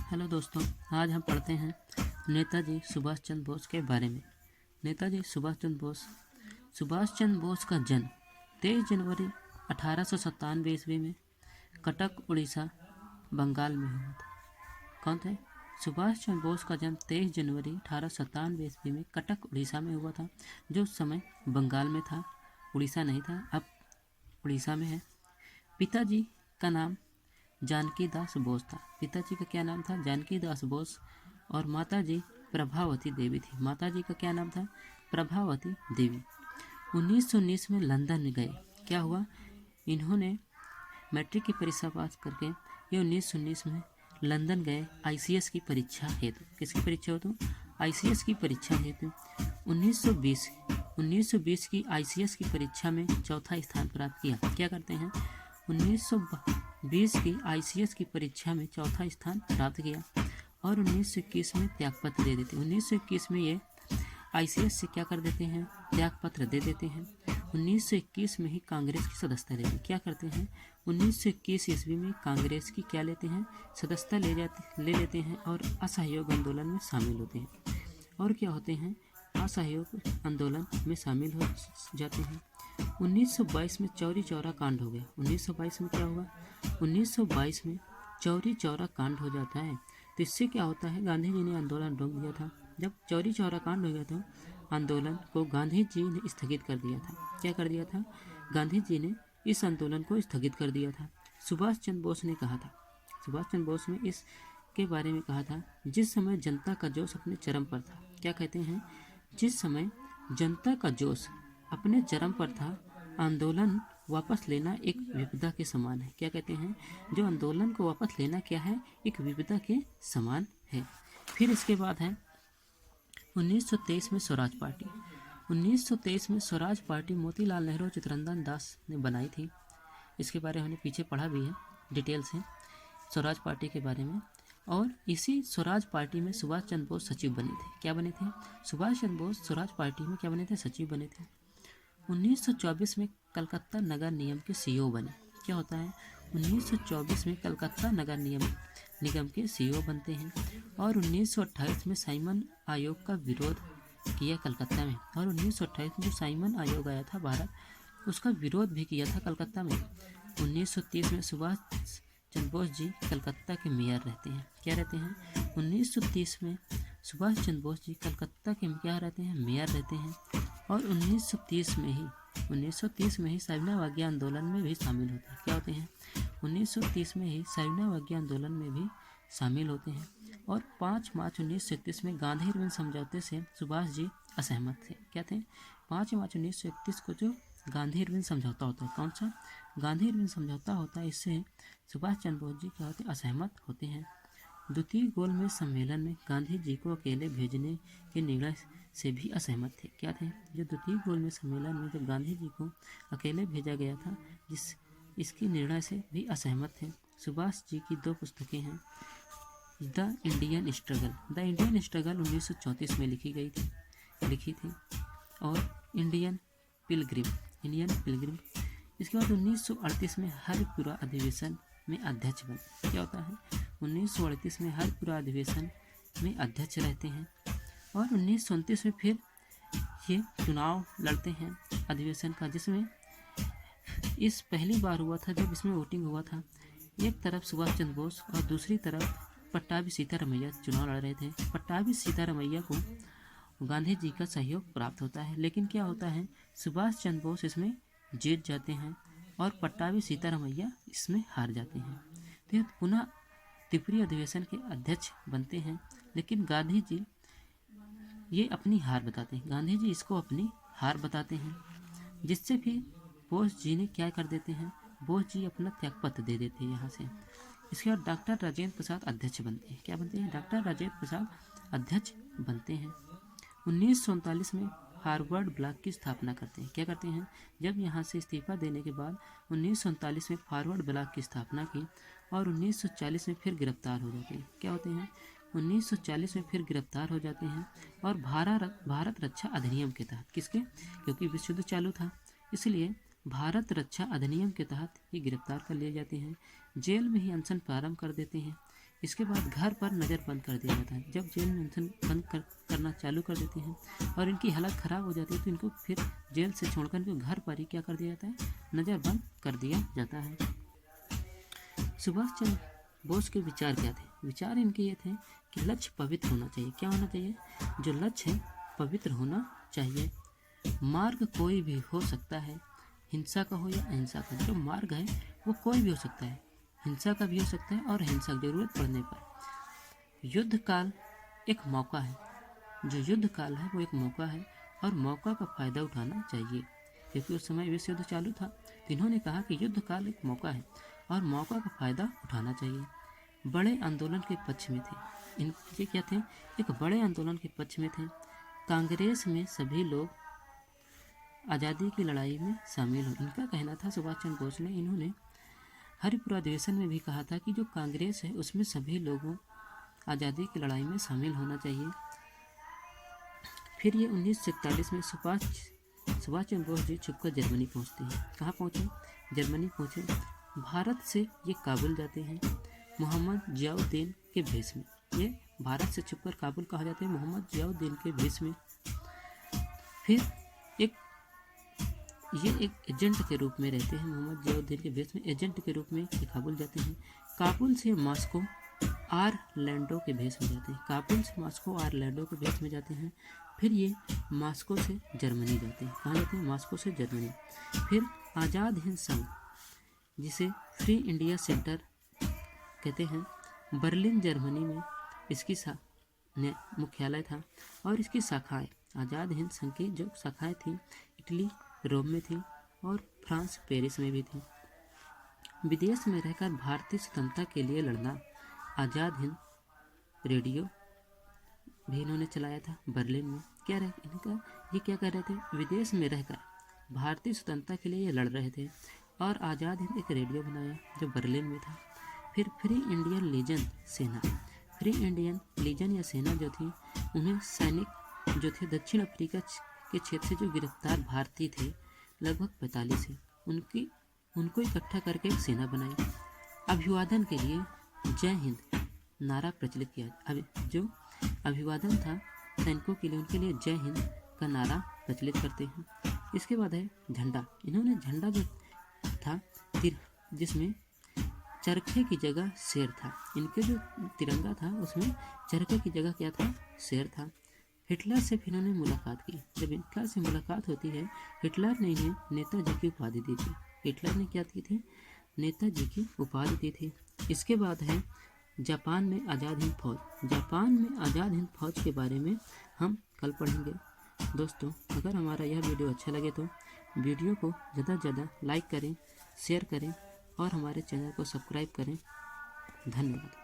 Hello दोस्तों, आज हम पढ़ते हैं नेताजी सुभाष चंद्र बोस के बारे में। नेताजी सुभाष चंद्र बोस का जन्म 23 जनवरी 1897 ईस्वी में कटक, उड़ीसा, बंगाल में हुआ था। कौन थे? सुभाष चंद्र बोस का जन्म 23 जनवरी 1897 ईस्वी में कटक, उड़ीसा में हुआ था, जो उस समय बंगाल में था, उड़ीसा नहीं था, अब उड़ीसा में है। पिताजी का नाम जानकी दास बोस था। पिताजी का क्या नाम था? जानकी दास बोस। और माताजी प्रभावती देवी थी। माताजी का क्या नाम था? प्रभावती देवी। 1919 में लंदन गए। क्या हुआ? इन्होंने मैट्रिक की परीक्षा पास करके ये 1919 में लंदन गए ICS की परीक्षा हेतु। किसकी परीक्षा हेतु? ICS की परीक्षा हेतु। 1920 की ICS की परीक्षा में चौथा स्थान प्राप्त किया। क्या करते हैं? 1920 की ICS की परीक्षा में चौथा स्थान प्राप्त किया और 1921 में त्यागपत्र दे देते हैं। 1921 में ये ICS से क्या कर देते हैं? त्यागपत्र दे देते हैं। 1921 में ही कांग्रेस की सदस्यता लेते हैं। क्या करते हैं? 1921 ईस्वी में कांग्रेस की क्या लेते हैं? सदस्यता ले लेते हैं और असहयोग आंदोलन में शामिल होते हैं। और क्या होते हैं? असहयोग आंदोलन में शामिल हो जाते हैं। 1922 में चौरी चौरा कांड हो गया। 1922 में क्या हुआ? 1922 में चौरी चौरा कांड हो जाता है। तो इससे क्या होता है? गांधी जी ने आंदोलन रोक दिया था। जब चौरी चौरा कांड हो गया था, आंदोलन को गांधी जी ने स्थगित कर दिया था। क्या कर दिया था? गांधी जी ने इस आंदोलन को स्थगित कर दिया था। सुभाष चंद्र बोस ने कहा था, सुभाष चंद्र बोस ने इसके बारे में कहा था, जिस समय जनता का जोश अपने चरम पर था। क्या कहते हैं? जिस समय जनता का जोश अपने चरम पर था, आंदोलन वापस लेना एक विपदा के समान है। क्या कहते हैं? जो आंदोलन को वापस लेना क्या है? एक विपदा के समान है। फिर इसके बाद है 1923 में स्वराज पार्टी। 1923 में स्वराज पार्टी मोतीलाल नेहरू और चित्तरंजन दास ने बनाई थी। इसके बारे में हमने पीछे पढ़ा भी है डिटेल से स्वराज पार्टी के बारे में। और इसी स्वराज पार्टी में सुभाष चंद्र बोस सचिव बने थे। क्या बने थे? सुभाष चंद्र बोस स्वराज पार्टी में क्या बने थे? सचिव बने थे। 1924 में कलकत्ता नगर निगम के CEO बने। क्या होता है? 1924 में कलकत्ता नगर निगम के CEO बनते हैं। और 1928 में साइमन आयोग का विरोध किया कलकत्ता में। और 1928 में जो साइमन आयोग आया था भारत, उसका विरोध भी किया था कलकत्ता में। 1930 में सुभाष चंद्र बोस जी कलकत्ता के मेयर रहते हैं। क्या रहते हैं? 1930 में सुभाष चंद्र बोस जी कलकत्ता के क्या रहते हैं? मेयर रहते हैं। और 1930 में ही सविनय आंदोलन में भी शामिल होते हैं। क्या होते हैं? 1930 में ही सविनय आंदोलन में भी शामिल होते हैं। और 5 मार्च 1931 में गांधी इरविन समझौते से सुभाष जी असहमत थे। क्या थे? 5 मार्च 1931 को जो गांधी इरविन समझौता होता है, कौन सा? गांधी इरविन समझौता होता है, इससे सुभाष चंद्र बोस जी क्या होते हैं? असहमत होते हैं। द्वितीय गोलमेज सम्मेलन में गांधी जी को अकेले भेजने के निर्णय से भी असहमत थे। क्या थे? जो द्वितीय गोलमेज सम्मेलन में जब गांधी जी को अकेले भेजा गया था, इसके निर्णय से भी असहमत थे। सुभाष जी की 2 पुस्तकें हैं। द इंडियन स्ट्रगल 1934 में लिखी थी। और इंडियन पिलग्रिम। इसके बाद 1938 में हरिपुरा अधिवेशन में अध्यक्ष बने। क्या होता है? 1938 में हरिपुरा अधिवेशन में अध्यक्ष रहते हैं। और 1929 में फिर ये चुनाव लड़ते हैं अधिवेशन का, जिसमें इस पहली बार हुआ था जब इसमें वोटिंग हुआ था। एक तरफ सुभाष चंद्र बोस और दूसरी तरफ पट्टाभी सीतारमैया चुनाव लड़ रहे थे। पट्टाभी सीतारमैया को गांधी जी का सहयोग प्राप्त होता है, लेकिन क्या होता है? सुभाष चंद्र बोस इसमें जीत जाते हैं और पट्टाभी सीतारमैया इसमें हार जाते हैं। तो पुनः त्रिपुरी अधिवेशन के अध्यक्ष बनते हैं, लेकिन गांधी जी ये अपनी हार बताते हैं। गांधी जी इसको अपनी हार बताते हैं, जिससे फिर बोस जी ने क्या कर देते हैं? बोस जी अपना त्यागपत्र दे देते हैं यहाँ से। इसके बाद डॉक्टर राजेंद्र प्रसाद अध्यक्ष बनते हैं। क्या बनते हैं? डॉक्टर राजेंद्र प्रसाद अध्यक्ष बनते हैं। 1939 में फॉरवर्ड ब्लॉक की स्थापना करते हैं। क्या करते हैं? जब यहाँ से इस्तीफा देने के बाद 1939 में फॉरवर्ड ब्लॉक की स्थापना की और 1940 में फिर गिरफ्तार हो जाते हैं। क्या होते हैं? 1940 में फिर गिरफ्तार हो जाते हैं और भारत रक्षा अधिनियम के तहत, किसके? क्योंकि विश्व युद्ध चालू था, इसलिए भारत रक्षा अधिनियम के तहत ये गिरफ्तार कर लिए जाते हैं। जेल में ही अनशन प्रारंभ कर देते हैं। इसके बाद घर पर नज़र बंद कर दिया जाता है। जब जेल में बंद करना चालू कर देते हैं और इनकी हालत ख़राब हो जाती है तो इनको फिर जेल से छोड़कर इनको घर पर ही क्या कर दिया जाता है, नज़र बंद कर दिया जाता है। सुभाष चंद्र बोस के विचार क्या थे? विचार इनके ये थे कि लक्ष्य पवित्र होना चाहिए। क्या होना चाहिए? जो लक्ष्य है पवित्र होना चाहिए। मार्ग कोई भी हो सकता है, हिंसा का हो या अहिंसा का। जो मार्ग है वो कोई भी हो सकता है, हिंसा का भी हो सकता है और अहिंसा की जरूरत पड़ने पर। युद्ध काल एक मौका है। जो युद्ध काल है वो एक मौका है और मौका का फ़ायदा उठाना चाहिए, क्योंकि उस समय विश्व युद्ध चालू था। तो इन्होंने कहा कि युद्ध काल एक मौका है और मौका का फ़ायदा उठाना चाहिए। बड़े आंदोलन के पक्ष में थे। ये क्या थे? एक बड़े आंदोलन के पक्ष में थे। कांग्रेस में सभी लोग आज़ादी की लड़ाई में शामिल हो, इनका कहना था। सुभाष चंद्र बोस ने इन्होंने हरिपुरा अधिवेशन में भी कहा था कि जो कांग्रेस है उसमें सभी लोगों आज़ादी की लड़ाई में शामिल होना चाहिए। फिर ये 1941 में सुभाष चंद्र बोस जी छुपकर जर्मनी पहुंचते हैं। कहाँ पहुँचे? जर्मनी पहुँचे। भारत से ये काबुल जाते हैं मोहम्मद जियाउद्दीन के भेष में। ये भारत से छुपकर काबुल कहा जाते हैं मोहम्मद जियाउद्दीन के भेष में। फिर ये एक एजेंट के रूप में रहते हैं। मोहम्मद जियाउद्दीन के भेष में एजेंट के रूप में ये काबुल जाते हैं। काबुल से मॉस्को आरलैंडो के भेष में जाते हैं। काबुल से मॉस्को आरलैंडो के भेष में जाते हैं। फिर ये मॉस्को से जर्मनी जाते हैं। कहाँ जाते हैं? मॉस्को से जर्मनी। फिर आज़ाद हिंद संघ, जिसे फ्री इंडिया सेंटर कहते हैं, बर्लिन जर्मनी में इसकी मुख्यालय था और इसकी शाखाएं, आज़ाद हिंद संघ की जो शाखाएं थी, इटली रोम में थी और फ्रांस पेरिस में भी थी। विदेश में रहकर भारतीय स्वतंत्रता के लिए लड़ना। आज़ाद हिंद रेडियो भी इन्होंने चलाया था बर्लिन में। ये क्या कर रहे थे? विदेश में रहकर भारतीय स्वतंत्रता के लिए ये लड़ रहे थे और आज़ाद हिंद एक रेडियो बनाया जो बर्लिन में था। फिर फ्री इंडियन लीजन सेना, फ्री इंडियन लीजन या सेना जो थी, उन्हें सैनिक जो थे दक्षिण अफ्रीका के क्षेत्र से जो गिरफ्तार भारतीय थे लगभग 45 है, उनको इकट्ठा करके एक सेना बनाई। अभिवादन के लिए जय हिंद नारा प्रचलित किया। जो अभिवादन था सैनिकों के लिए, उनके लिए जय हिंद का नारा प्रचलित करते हैं। इसके बाद है झंडा। इन्होंने झंडा जो था जिसमें चरखे की जगह शेर था। इनके जो तिरंगा था उसमें चरखे की जगह क्या था? शेर था। हिटलर से फिर इन्होंने मुलाकात की। जब हिटलर से मुलाकात होती है, हिटलर ने इन्हें नेताजी की उपाधि दी थी। हिटलर ने क्या की थी? नेताजी की उपाधि दी थी। इसके बाद है जापान में आज़ाद हिंद फौज। जापान में आज़ाद हिंद फौज के बारे में हम कल पढ़ेंगे। दोस्तों, अगर हमारा यह वीडियो अच्छा लगे तो वीडियो को ज़्यादा से ज़्यादा लाइक करें, शेयर करें और हमारे चैनल को सब्सक्राइब करें। धन्यवाद।